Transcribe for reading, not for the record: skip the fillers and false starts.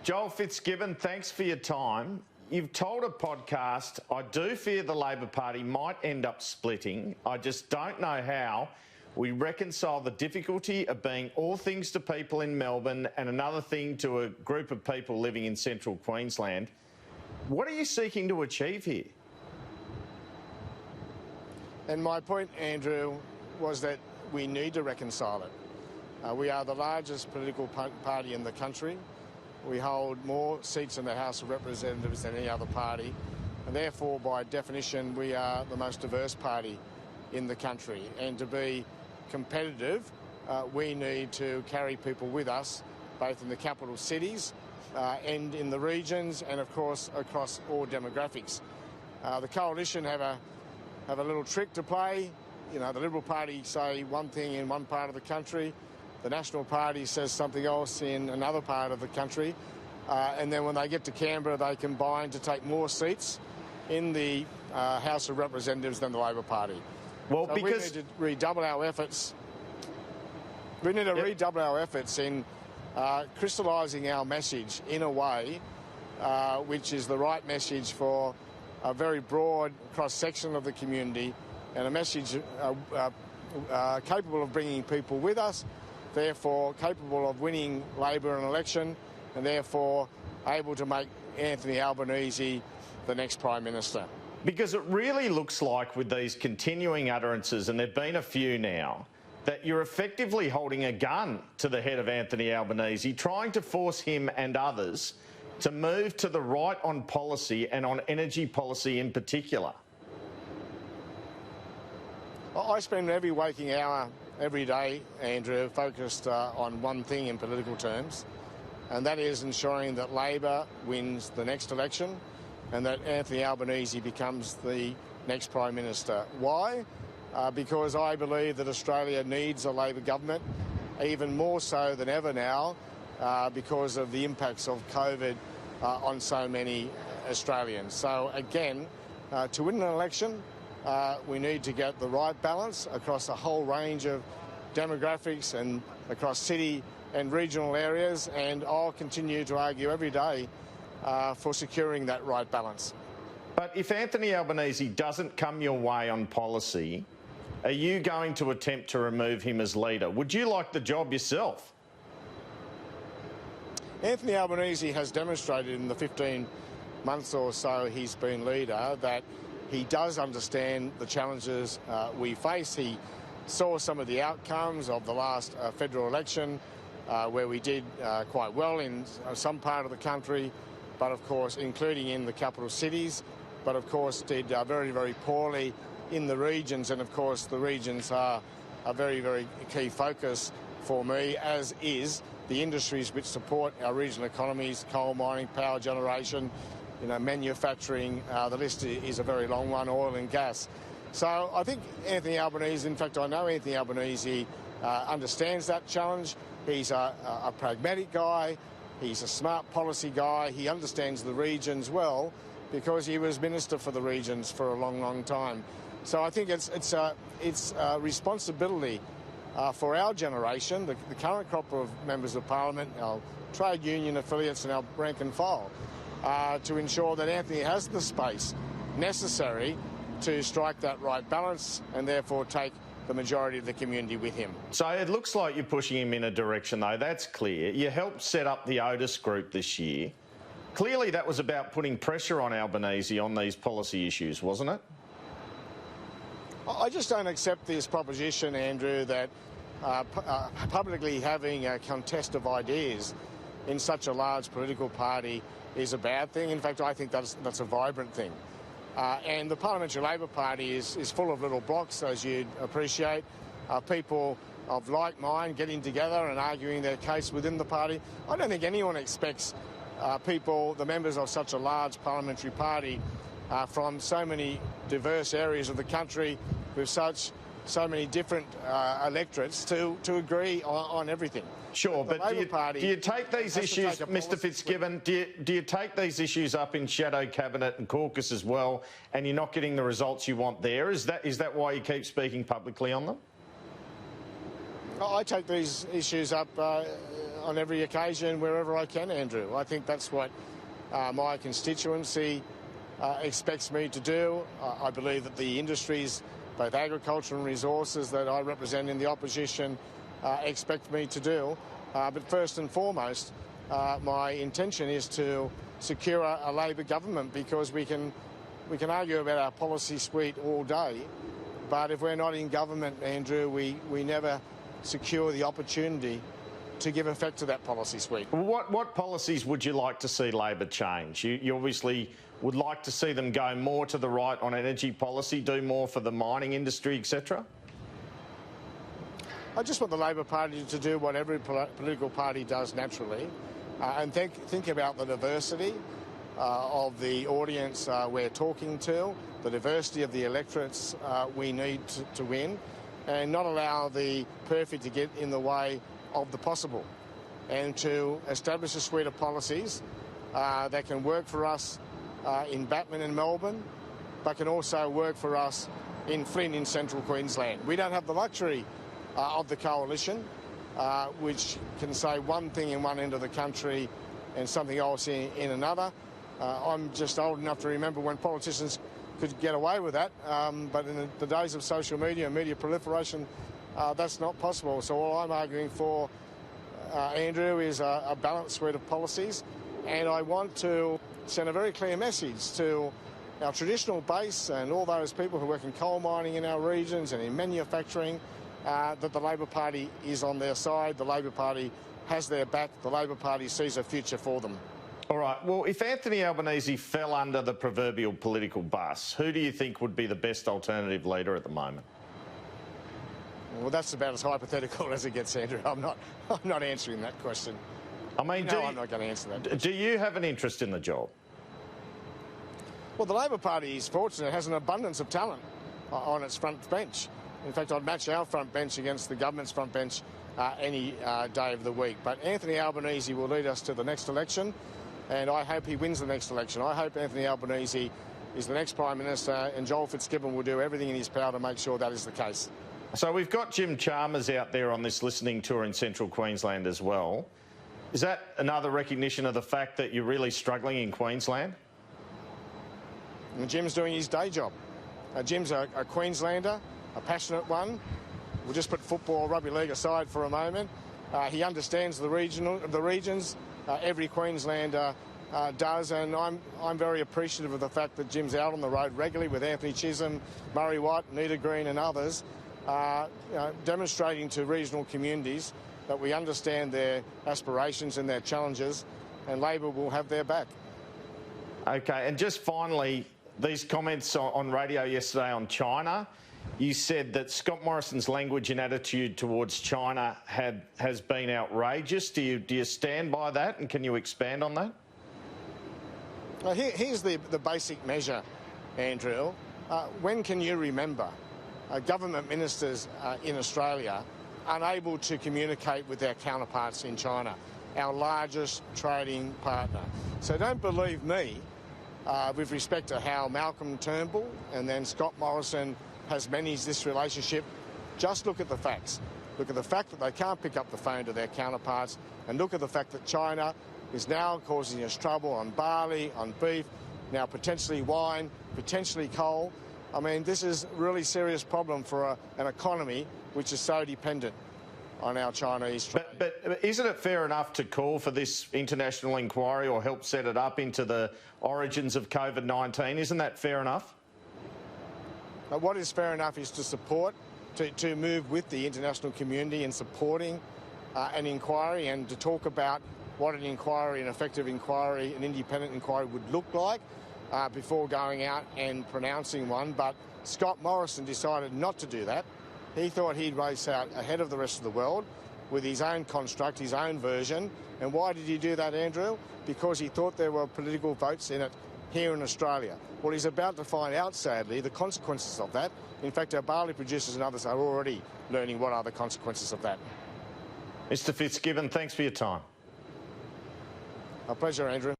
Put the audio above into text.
Joel Fitzgibbon, thanks for your time. You've told a podcast, I do fear the Labor Party might end up splitting. I just don't know how we reconcile the difficulty of being all things to people in Melbourne and another thing to a group of people living in central Queensland. What are you seeking to achieve here? And my point, Andrew, was that we need to reconcile it. We are the largest political party in the country. We hold more seats in the House of Representatives than any other party, and therefore, by definition, we are the most diverse party in the country. And to be competitive, we need to carry people with us, both in the capital cities and in the regions, and of course across all demographics. The Coalition have a little trick to play. You know, the Liberal Party say one thing in one part of the country, the National Party says something else in another part of the country, and then when they get to Canberra, they combine to take more seats in the House of Representatives than the Labor Party. Well, so because we need to redouble our efforts. We need to redouble our efforts in crystallising our message in a way which is the right message for a very broad cross-section of the community, and a message capable of bringing people with us, therefore capable of winning Labor an election, and therefore able to make Anthony Albanese the next Prime Minister. Because it really looks like with these continuing utterances, and there've been a few now, that you're effectively holding a gun to the head of Anthony Albanese, trying to force him and others to move to the right on policy and on energy policy in particular. I spend every waking hour every day, Andrew, focused on one thing in political terms, and that is ensuring that Labor wins the next election and that Anthony Albanese becomes the next Prime Minister. Why? Because I believe that Australia needs a Labor government, even more so than ever now, because of the impacts of COVID on so many Australians. So again, to win an election, we need to get the right balance across a whole range of demographics and across city and regional areas, and I'll continue to argue every day for securing that right balance. But if Anthony Albanese doesn't come your way on policy, are you going to attempt to remove him as leader? Would you like the job yourself? Anthony Albanese has demonstrated in the 15 months or so he's been leader that he does understand the challenges we face. He saw some of the outcomes of the last federal election, where we did quite well in some part of the country, but of course, including in the capital cities, but of course did very, very poorly in the regions. And of course, the regions are a very, very key focus for me, as is the industries which support our regional economies: coal mining, power generation, manufacturing. The list is a very long one, oil and gas. So I think Anthony Albanese, in fact, I know Anthony Albanese understands that challenge. He's a pragmatic guy. He's a smart policy guy. He understands the regions well because he was Minister for the regions for a long, long time. So I think it's a responsibility for our generation, the current crop of members of Parliament, our trade union affiliates and our rank and file, to ensure that Anthony has the space necessary to strike that right balance and therefore take the majority of the community with him. So it looks like you're pushing him in a direction, though. That's clear. You helped set up the Otis Group this year. Clearly that was about putting pressure on Albanese on these policy issues, wasn't it? I just don't accept this proposition, Andrew, that publicly having a contest of ideas in such a large political party is a bad thing. In fact, I think that's a vibrant thing. And the Parliamentary Labor Party is full of little blocks, as you'd appreciate. People of like mind getting together and arguing their case within the party. I don't think anyone expects people, the members of such a large parliamentary party, from so many diverse areas of the country with so many different electorates to agree on everything. Sure, but do you take these issues, Mr Fitzgibbon, do you take these issues up in shadow cabinet and caucus as well, and you're not getting the results you want there? Is that why you keep speaking publicly on them? I take these issues up on every occasion wherever I can, Andrew. I think that's what my constituency expects me to do. I believe that the industries, both agriculture and resources, that I represent in the opposition expect me to do. But first and foremost, my intention is to secure a Labor government, because we can argue about our policy suite all day, but if we're not in government, Andrew, we never secure the opportunity to give effect to that policy suite. What policies would you like to see Labor change? You obviously would like to see them go more to the right on energy policy, do more for the mining industry, etc.? I just want the Labor Party to do what every political party does naturally, and think about the diversity of the audience we're talking to, the diversity of the electorates we need to win, and not allow the perfect to get in the way of the possible, and to establish a suite of policies that can work for us in Batman and Melbourne, but can also work for us in Flynn in central Queensland. We don't have the luxury of the coalition, which can say one thing in one end of the country and something else in another. I'm just old enough to remember when politicians could get away with that, but in the days of social media and media proliferation, that's not possible. So all I'm arguing for, Andrew, is a balanced suite of policies, and I want to send a very clear message to our traditional base and all those people who work in coal mining in our regions and in manufacturing, that the Labor Party is on their side, the Labor Party has their back, the Labor Party sees a future for them. All right, well, if Anthony Albanese fell under the proverbial political bus, who do you think would be the best alternative leader at the moment? Well, that's about as hypothetical as it gets, Andrew. I'm not answering that question. I mean, no, I'm not going to answer that question. Do you have an interest in the job? Well, the Labor Party is fortunate. It has an abundance of talent on its front bench. In fact, I'd match our front bench against the government's front bench any day of the week. But Anthony Albanese will lead us to the next election, and I hope he wins the next election. I hope Anthony Albanese is the next Prime Minister, and Joel Fitzgibbon will do everything in his power to make sure that is the case. So we've got Jim Chalmers out there on this listening tour in central Queensland as well. Is that another recognition of the fact that you're really struggling in Queensland? And Jim's doing his day job. Jim's a Queenslander, a passionate one. We'll just put football, rugby league aside for a moment. He understands the regions. Every Queenslander does, and I'm very appreciative of the fact that Jim's out on the road regularly with Anthony Chisholm, Murray Watt, Nita Green and others, demonstrating to regional communities that we understand their aspirations and their challenges, and Labor will have their back. Okay, and just finally, these comments on radio yesterday on China, you said that Scott Morrison's language and attitude towards China has been outrageous. Do you stand by that, and can you expand on that? Well, here's the basic measure, Andrew. When can you remember government ministers in Australia unable to communicate with their counterparts in China, our largest trading partner? So don't believe me with respect to how Malcolm Turnbull and then Scott Morrison has managed this relationship. Just look at the facts. Look at the fact that they can't pick up the phone to their counterparts, and look at the fact that China is now causing us trouble on barley, on beef, now potentially wine, potentially coal. I mean, this is a really serious problem for an economy which is so dependent on our Chinese trade. But isn't it fair enough to call for this international inquiry or help set it up into the origins of COVID-19? Isn't that fair enough? What is fair enough is to support, to move with the international community in supporting an inquiry, and to talk about what an inquiry, an effective inquiry, an independent inquiry would look like before going out and pronouncing one. But Scott Morrison decided not to do that. He thought he'd race out ahead of the rest of the world with his own construct, his own version. And why did he do that, Andrew? Because he thought there were political votes in it here in Australia. Well, he's about to find out, sadly, the consequences of that. In fact, our barley producers and others are already learning what are the consequences of that. Mr. Fitzgibbon, thanks for your time. A pleasure, Andrew.